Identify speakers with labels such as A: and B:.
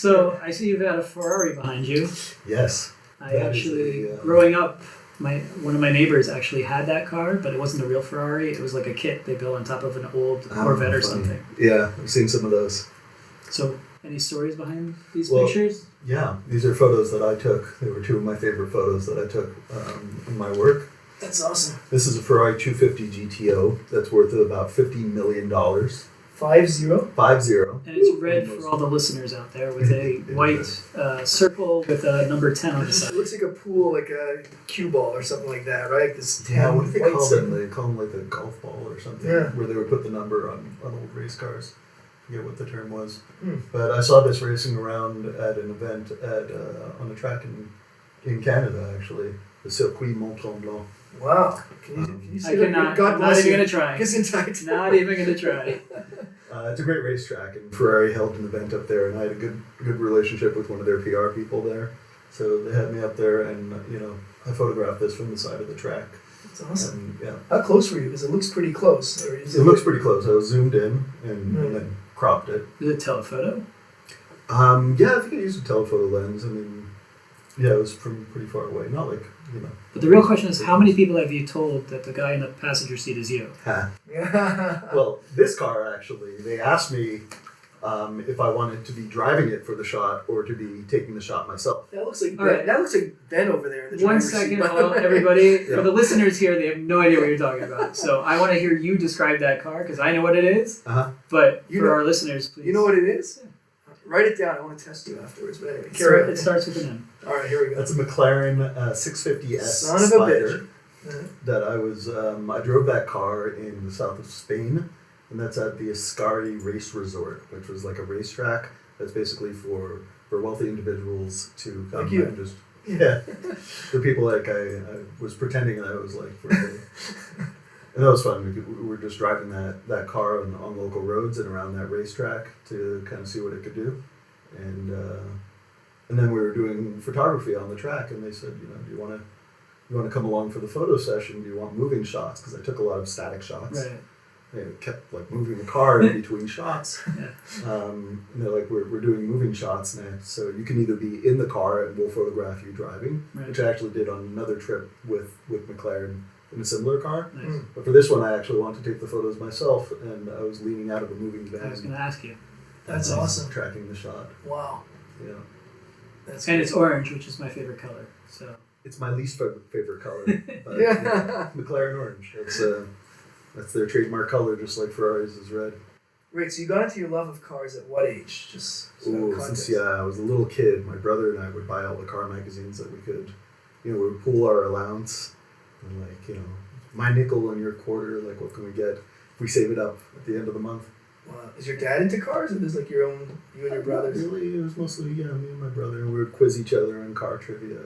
A: So I see you've had a Ferrari behind you.
B: Yes.
A: I actually, growing up, one of my neighbors actually had that car, but it wasn't a real Ferrari. It was like a kit they built on top of an old Corvette or something.
B: Yeah, I've seen some of those.
A: So, any stories behind these pictures?
B: Yeah, these are photos that I took. They were two of my favorite photos that I took in my work.
A: That's awesome.
B: This is a Ferrari 250 GTO that's worth about $50 million.
C: 50?
B: 50.
A: And it's red for all the listeners out there with a white circle with a number 10 on the side.
C: It looks like a pool, like a cue ball or something like that, right? This
B: Yeah, what do they
C: white
B: call
C: circle.
B: them? They call them like a golf ball or something,
C: Yeah.
B: where they would put the number on old race cars. I forget what the term was.
C: Hmm.
B: But I saw this racing around at an event on a track in Canada, actually, the Circuit Mont-Tremblant.
C: Wow. Can you
A: I
C: say that?
A: cannot.
C: God
A: I'm
C: bless
A: not even
C: you.
A: going to try.
C: Gesundheit.
A: Not even going to try.
B: It's a great racetrack, and Ferrari held an event up there, and I had a good relationship with one of their PR people there. So they had me up there, and I photographed this from the side of the track.
C: That's awesome.
B: And, yeah,
C: How close were you? Because it looks pretty close. Or is
B: it looks pretty close. I was zoomed in and then cropped it.
A: Did it telephoto?
B: Yeah, I think I used a telephoto lens. I mean, yeah, it was from pretty far away. Not like,
A: But the real question is, how many people have you told that the guy in the passenger seat is you?
C: Yeah.
B: Well, this car actually, they asked me if I wanted to be driving it for the shot or to be taking the shot myself.
C: That looks like
A: All
C: Ben.
A: right.
C: That looks like Ben over there in the
A: One
C: driver's seat,
A: second,
C: by the way.
A: everybody.
B: Yeah.
A: For the listeners here, they have no idea what you're talking about. So I want to hear you describe that car because I know what it is.
B: Uh-huh.
A: But
C: You
A: for
C: know-
A: our listeners, please.
C: You know what it is? Write it down. I want to test you afterwards. But anyway,
A: It
C: carry on.
A: starts with an M.
C: All right, here we go.
B: That's a McLaren 650S
C: Son of a
B: Spider
C: bitch. Uh-huh.
B: that I drove that car in the south of Spain, and that's at the Ascari Race Resort, which was like a racetrack that's basically for wealthy individuals to come
C: Like you.
B: and just the people like I was pretending I was like for a day. And that was fun. We were just driving that car on local roads and around that racetrack to kind of see what it could do, and then we were doing photography on the track, and they said, do you want to come along for the photo session? Do you want moving shots? Because I took a lot of static shots.
A: Right.
B: They kept like moving the car in between shots.
A: Yeah.
B: And they're like, we're doing moving shots next, so you can either be in the car and we'll photograph you driving,
A: Right.
B: which I actually did on another trip with McLaren in a similar car.
A: Nice.
B: But for this one, I actually wanted to take the photos myself, and I was leaning out of a moving van.
A: I was going to ask you.
C: That's
B: and
C: awesome.
B: Tracking the shot.
C: Wow.
B: Yeah.
C: That's
A: And
C: great.
A: it's orange, which is my favorite color. So
B: It's my least favorite color. But,
C: Yeah.
B: McLaren orange. That's their trademark color, just like Ferrari's is red.
C: Great. So you got into your love of cars at what age? Just so
B: Ooh,
C: context.
B: since I was a little kid, my brother and I would buy all the car magazines that we could. We would pool our allowance, and my nickel and your quarter. Like, what can we get if we save it up at the end of the month?
C: Wow. Is your dad into cars, or is like you and your brothers?
B: Not really, it was mostly me and my brother. We would quiz each other on car trivia.